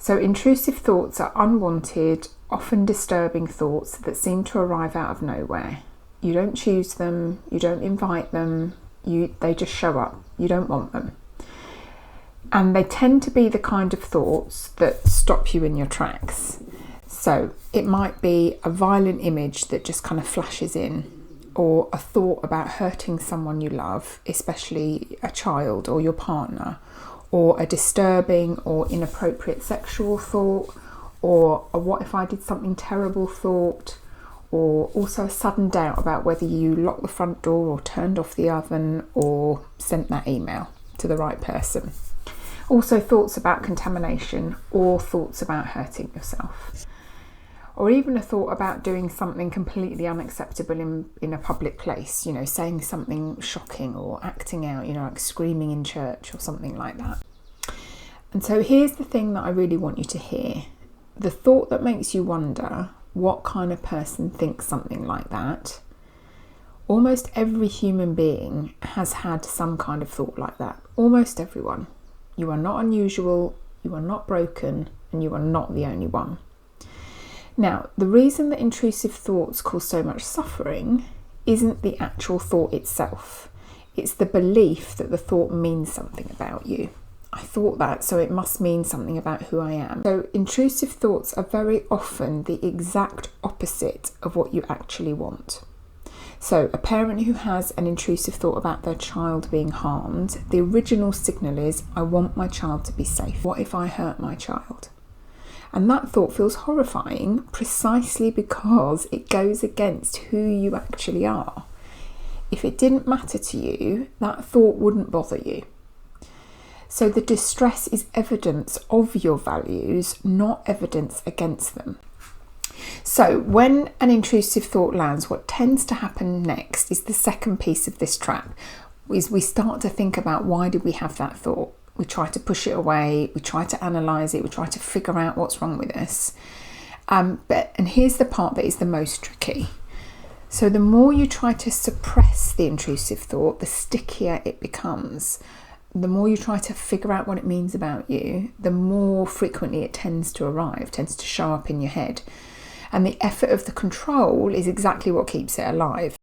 So intrusive thoughts are unwanted, often disturbing thoughts that seem to arrive out of nowhere. You don't choose them, you don't invite them, they just show up. You don't want them. And they tend to be the kind of thoughts that stop you in your tracks. So it might be a violent image that just kind of flashes in, or a thought about hurting someone you love, especially a child or your partner, or a disturbing or inappropriate sexual thought, or a what if I did something terrible thought, or also a sudden doubt about whether you locked the front door or turned off the oven or sent that email to the right person. Also thoughts about contamination or thoughts about hurting yourself. Or even a thought about doing something completely unacceptable in a public place, saying something shocking or acting out, like screaming in church or something like that. And so here's the thing that I really want you to hear. The thought that makes you wonder what kind of person thinks something like that. Almost every human being has had some kind of thought like that. Almost everyone. You are not unusual, you are not broken, and you are not the only one. Now, the reason that intrusive thoughts cause so much suffering isn't the actual thought itself. It's the belief that the thought means something about you. I thought that, so it must mean something about who I am. So intrusive thoughts are very often the exact opposite of what you actually want. So a parent who has an intrusive thought about their child being harmed, the original signal is, I want my child to be safe. What if I hurt my child? And that thought feels horrifying precisely because it goes against who you actually are. If it didn't matter to you, that thought wouldn't bother you. So the distress is evidence of your values, not evidence against them. So when an intrusive thought lands, what tends to happen next is the second piece of this trap, is we start to think about why did we have that thought? We try to push it away, we try to analyse it, we try to figure out what's wrong with us. And here's the part that is the most tricky. So the more you try to suppress the intrusive thought, the stickier it becomes. The more you try to figure out what it means about you, the more frequently it tends to show up in your head. And the effort of the control is exactly what keeps it alive.